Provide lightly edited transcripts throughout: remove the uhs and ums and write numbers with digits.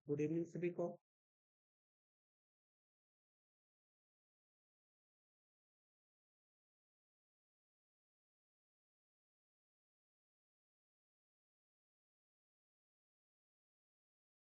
Good evening सभी को।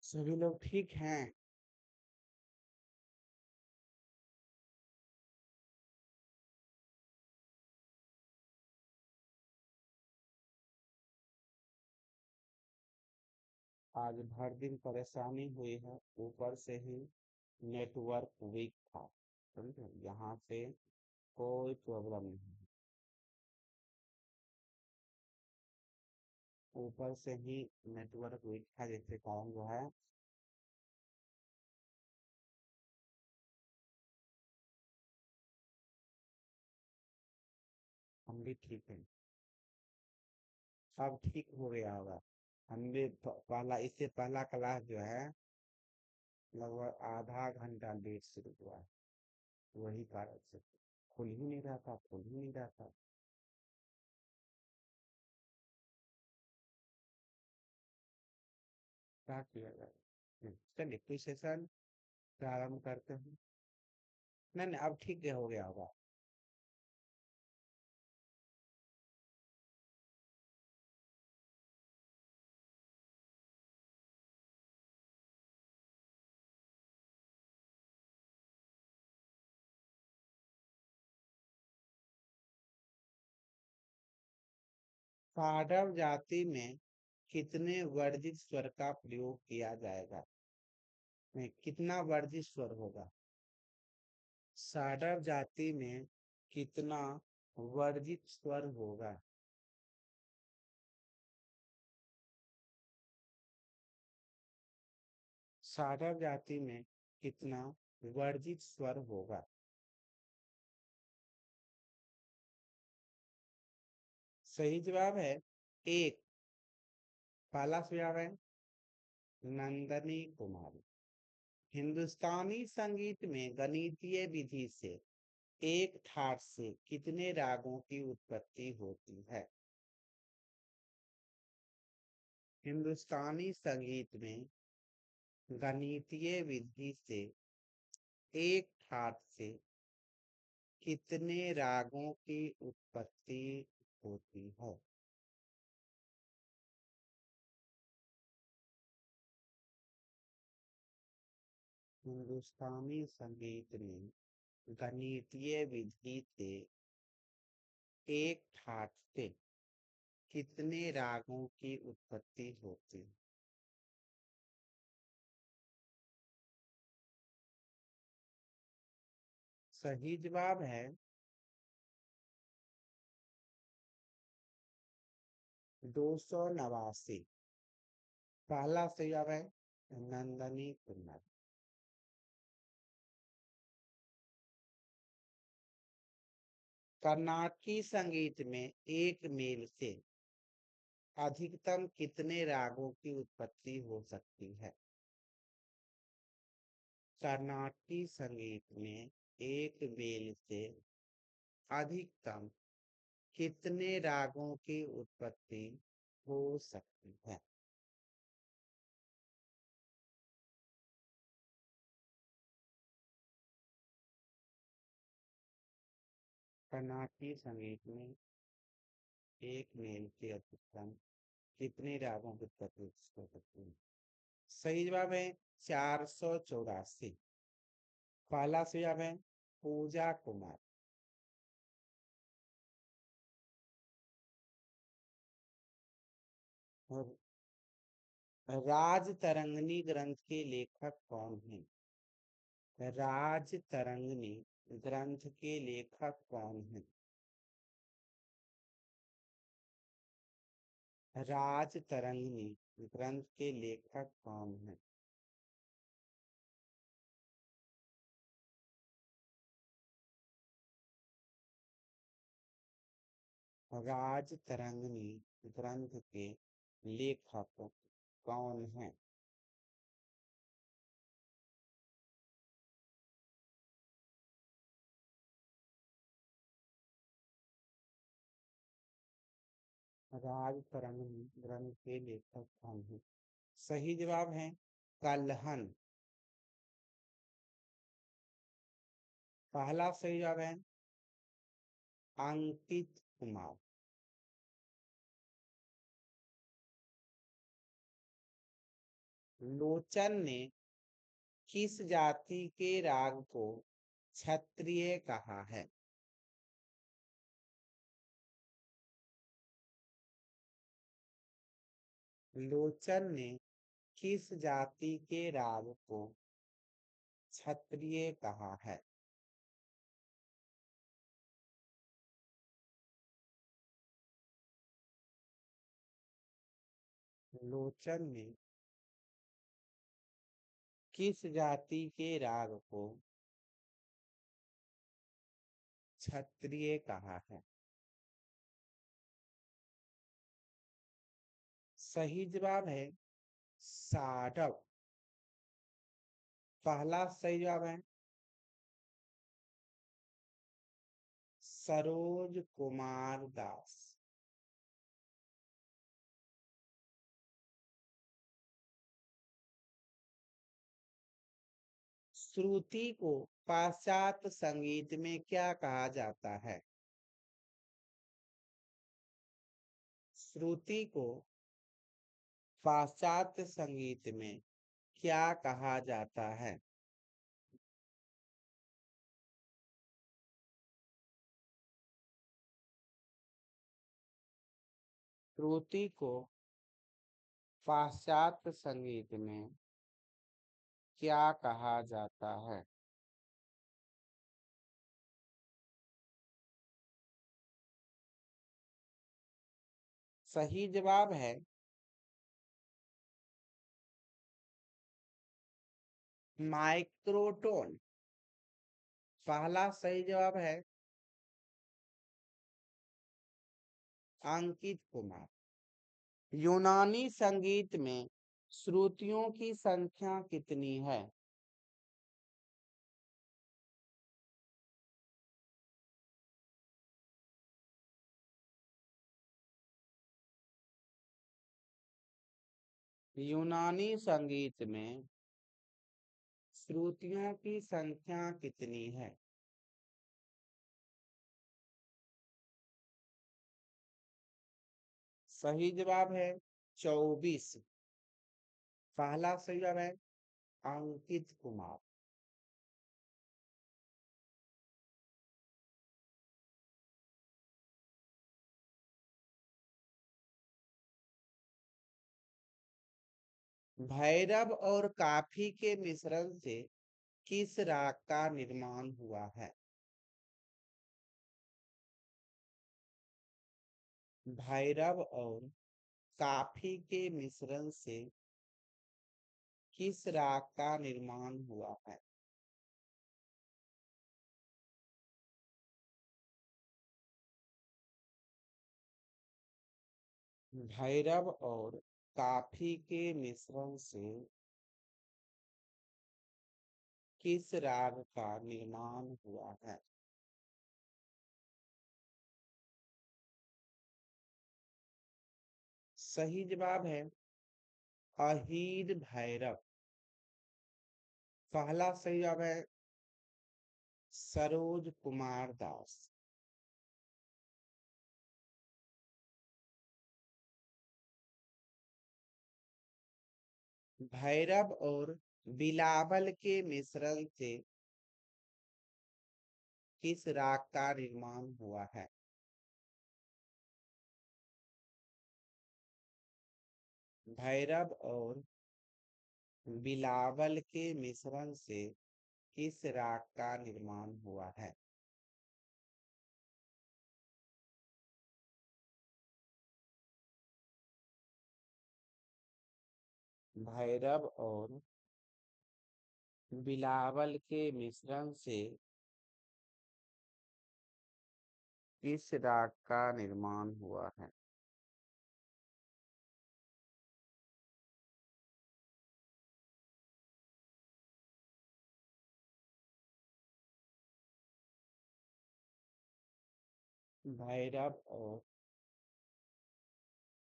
सभी लोग ठीक हैं। आज भर दिन परेशानी हुई है, ऊपर से ही नेटवर्क वीक था। समझे, यहाँ से कोई प्रॉब्लम नहीं है। ऊपर से ही नेटवर्क वीक था, जिसके कारण जो है हम भी ठीक हैं। सब ठीक हो गया होगा। हम भी पहला, इससे पहला क्लास जो है लगभग आधा घंटा लेट शुरू हुआ है। वही कारण से खुल ही नहीं रहा था, खुल ही नहीं रहा था। क्या किया जाए। चलिए कोई सेशन प्रारंभ करते हैं। नहीं नहीं, अब ठीक है, हो गया होगा। पाडव जाति में कितने वर्जित स्वर का प्रयोग किया जाएगा? नहीं, कितना वर्जित स्वर होगा? साडव जाति में कितना वर्जित स्वर होगा? साडव जाति में कितना वर्जित स्वर होगा? सही जवाब है एक। पहला जवाब है नंदनी कुमारी। हिंदुस्तानी संगीत में गणितीय विधि से एक ठाट से कितने रागों की उत्पत्ति होती है? हिंदुस्तानी संगीत में गणितीय विधि से एक ठाट से कितने रागों की उत्पत्ति होती है? हिंदुस्तानी संगीत में गणितीय विधि से एक ठाट से कितने रागों की उत्पत्ति होती है? सही जवाब है 289। पहला सही जवाब है नंदनी कुमार। कर्नाटकी संगीत में एक मेल से अधिकतम कितने रागों की उत्पत्ति हो सकती है? कर्नाटकी संगीत में एक मेल से अधिकतम कितने रागों की उत्पत्ति हो सकती है? कर्नाटकी संगीत में एक मेल से अधिकतम कितने रागों की उत्पत्ति हो सकती है? सही जवाब है 484। पहला सही जवाब है पूजा कुमार। और राज तरंगिणी ग्रंथ के लेखक कौन हैं? राज तरंगिणी ग्रंथ के लेखक कौन हैं? राज तरंगिणी ग्रंथ के लेखक कौन हैं? राज तरंगिणी ग्रंथ के लेखक कौन हैं? राज तरंगिणी ग्रंथ के लेखक कौन हैं? सही जवाब है कलहन। पहला सही जवाब है अंकित कुमार। लोचन ने किस जाति के राग को क्षत्रिय कहा है? लोचन ने किस जाति के राग को क्षत्रिय कहा है? लोचन ने किस जाति के राग को क्षत्रिय कहा है? सही जवाब है साडव। पहला सही जवाब है सरोज कुमार दास। श्रुति को पाश्चात्य संगीत में क्या कहा जाता है? श्रुति को पाश्चात्य संगीत में क्या कहा जाता है? श्रुति को पाश्चात्य संगीत में क्या कहा जाता है? सही जवाब है माइक्रोटोन। पहला सही जवाब है अंकित कुमार। यूनानी संगीत में श्रुतियों की संख्या कितनी है? यूनानी संगीत में श्रुतियों की संख्या कितनी है? सही जवाब है 24। पहला सही जवाब है अंकित कुमार। भैरव और काफी के मिश्रण से किस राग का निर्माण हुआ है? भैरव और काफी के मिश्रण से किस राग का निर्माण हुआ है? भैरव और काफी के मिश्रण से किस राग का निर्माण हुआ है? सही जवाब है अहीर भैरव। पहला सही जवाब है सरोज कुमार दास। भैरव और बिलावल के मिश्रण से किस राग का निर्माण हुआ है? भैरव और बिलावल के मिश्रण से किस राग का निर्माण हुआ है? भैरव और बिलावल के मिश्रण से किस राग का निर्माण हुआ है? भैरव और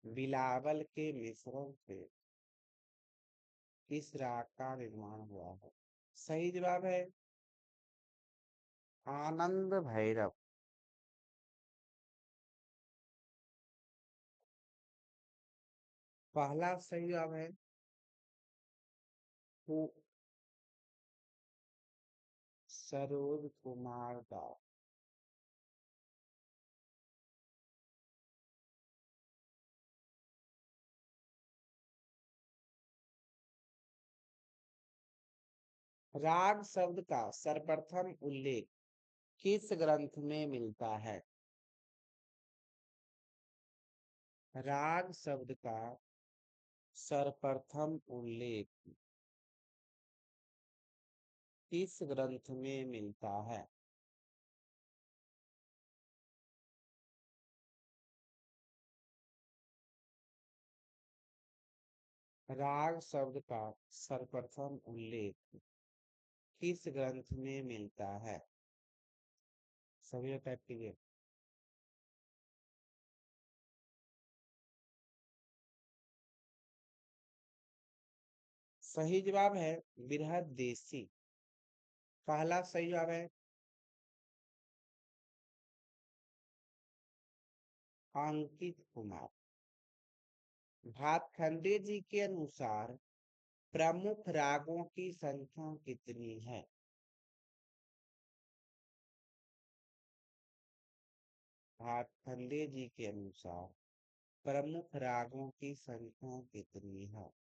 बिलावल के मिश्रण से किस राग का निर्माण हुआ है? सही जवाब है आनंद भैरव। पहला सही जवाब है सरोज कुमार दास। राग शब्द का सर्वप्रथम उल्लेख किस ग्रंथ में मिलता है? राग शब्द का सर्वप्रथम उल्लेख किस ग्रंथ में मिलता है? राग शब्द का सर्वप्रथम उल्लेख किस ग्रंथ में मिलता है? सभी टाइप कीजिए। सही जवाब है बृहददेशी। पहला सही जवाब है अंकित कुमार। भातखंडे जी के अनुसार प्रमुख रागों की संख्या कितनी है? भातखंडे जी के अनुसार प्रमुख रागों की संख्या कितनी है?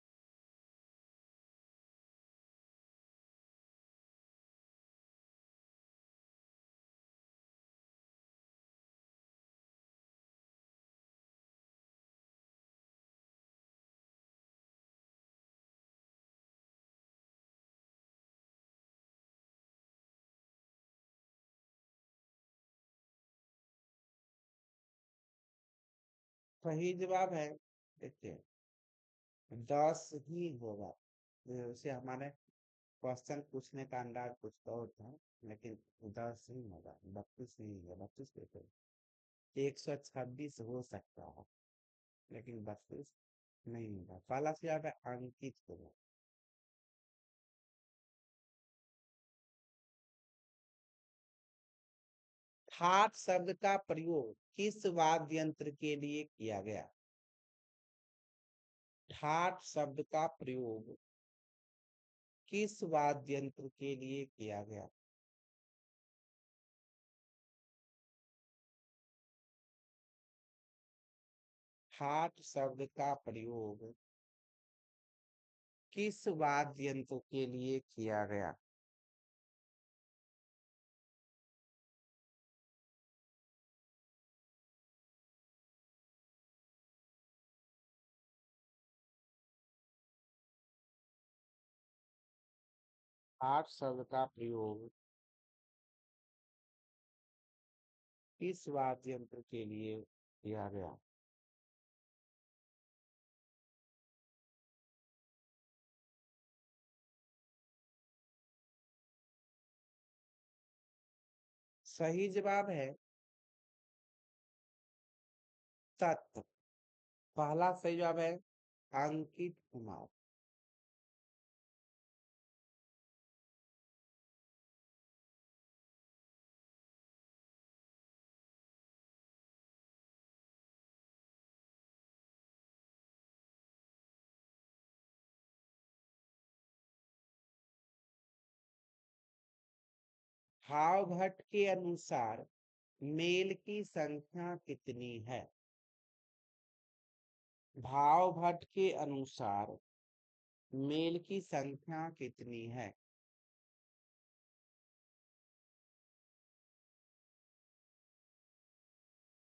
सही जवाब है देखिए 10 ही होगा। जैसे हमारे क्वेश्चन पूछने का अंदाज कुछ और था, लेकिन 10 ही होगा, 32 नहीं है। 32 पे 126 हो सकता है, लेकिन 32 नहीं होगा। पहला से यहाँ पे अंकित होगा। ठाट शब्द का प्रयोग किस वाद्य यंत्र के लिए किया गया? ठाट शब्द का प्रयोग किस वाद्य यंत्र के लिए किया गया? ठाट शब्द का प्रयोग किस वाद्य यंत्र के लिए किया गया? ठाट शब्द का प्रयोग किस वाद्य यंत्र के लिए किया गया? सही जवाब है तत्। पहला सही जवाब है अंकित कुमार। भाव भट्ट के अनुसार मेल की संख्या कितनी है? भाव भट्ट के अनुसार मेल की संख्या कितनी है?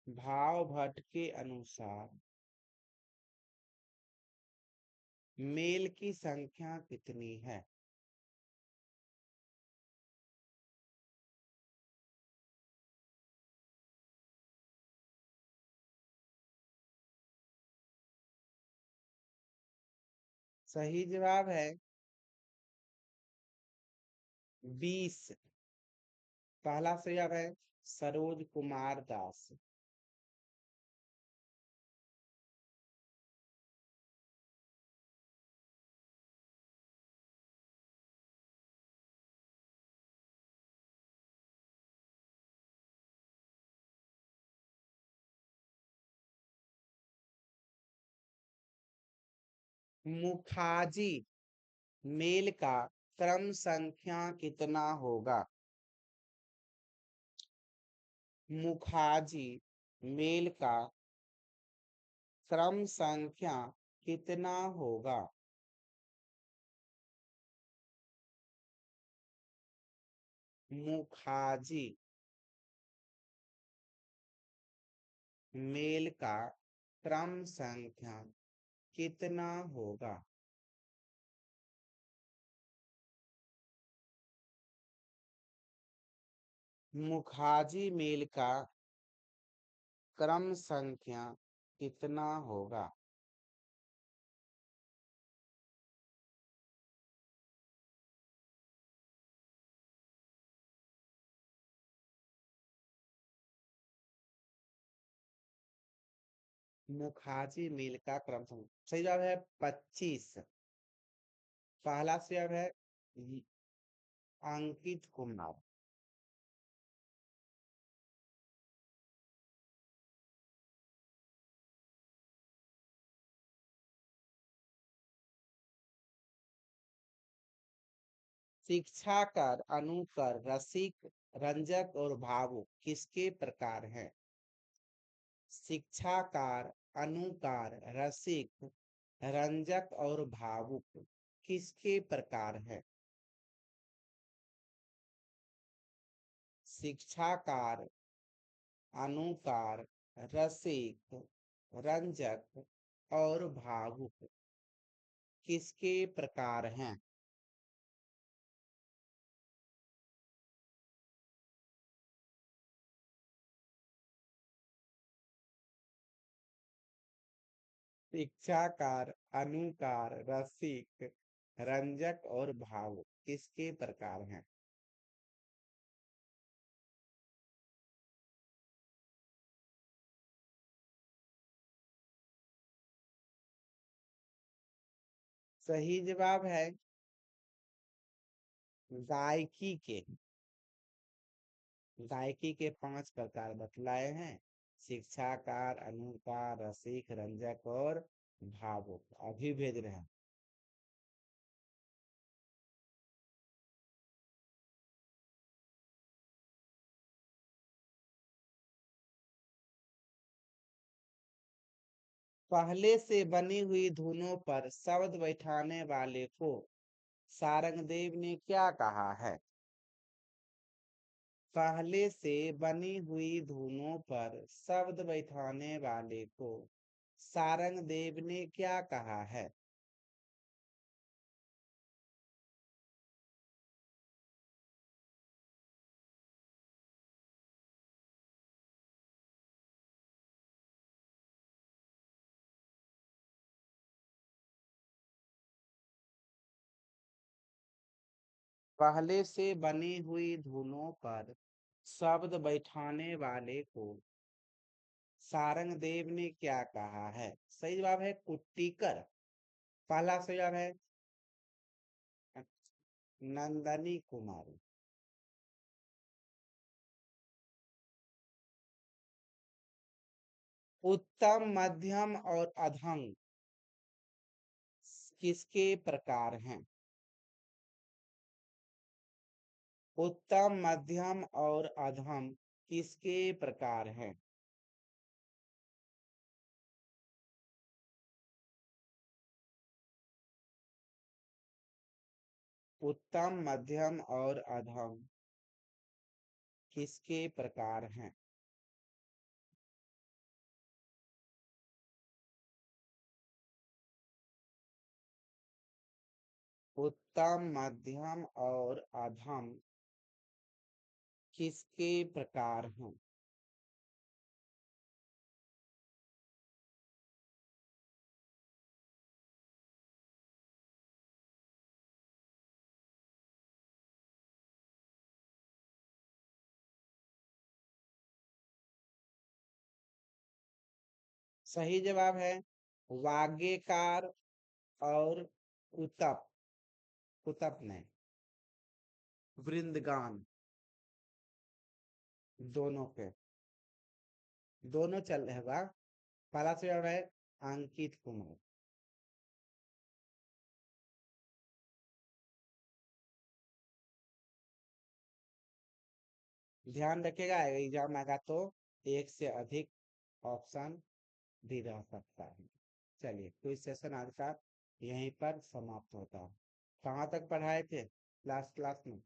भाव भट्ट के अनुसार मेल की संख्या कितनी है? सही जवाब है 20। पहला सही जवाब है सरोज कुमार दास। मुखाजी मेल का क्रम संख्या कितना होगा? मुखाजी मेल का क्रम संख्या कितना होगा? मुखाजी मेल का क्रम संख्या कितना होगा? मुखाजी मेल का क्रम संख्या कितना होगा? मुखाजी मेल का क्रम संख्या सही जवाब है 25। पहला जवाब है अंकित कुमार। शिक्षाकार, अनुकर, रसिक, रंजक और भावुक किसके प्रकार हैं? शिक्षाकार, अनुकार, रसिक, रंजक और भावुक किसके प्रकार है? शिक्षाकार, अनुकार, रसिक, रंजक और भावुक किसके प्रकार हैं? शिक्षाकार, अनुकार, रसिक, रंजक और भावुक किसके प्रकार हैं? सही जवाब है गायकी के। गायकी के 5 प्रकार बतलाए हैं। शिक्षाकार, अनुकार, रसिक, रंजक और भावुक। अभी भेज रहे हैं। पहले से बनी हुई धुनों पर शब्द बैठाने वाले को सारंगदेव ने क्या कहा है? पहले से बनी हुई धुनों पर शब्द बैठाने वाले को सारंगदेव ने क्या कहा है? पहले से बनी हुई धुनों पर शब्द बैठाने वाले को सारंगदेव ने क्या कहा है? सही जवाब है कुट्टीकर। पहला सही जवाब है नंदनी कुमारी। उत्तम, मध्यम और अधम किसके प्रकार हैं? उत्तम, मध्यम और अधम किसके प्रकार हैं? उत्तम, मध्यम और अधम किसके प्रकार हैं? उत्तम, मध्यम और अधम किसके प्रकार हैं? सही जवाब है वाग्यकार और कुतप। कुतप ने वृंदगान दोनों के दोनों चल रहे बा। पहला से जवाब है अंकित कुमार। ध्यान रखिएगा, एग्जाम आएगा तो एक से अधिक ऑप्शन भी रह सकता है। चलिए, क्विज सेशन आज का यहीं पर समाप्त होता है। कहाँ तक पढ़ाए थे लास्ट क्लास में?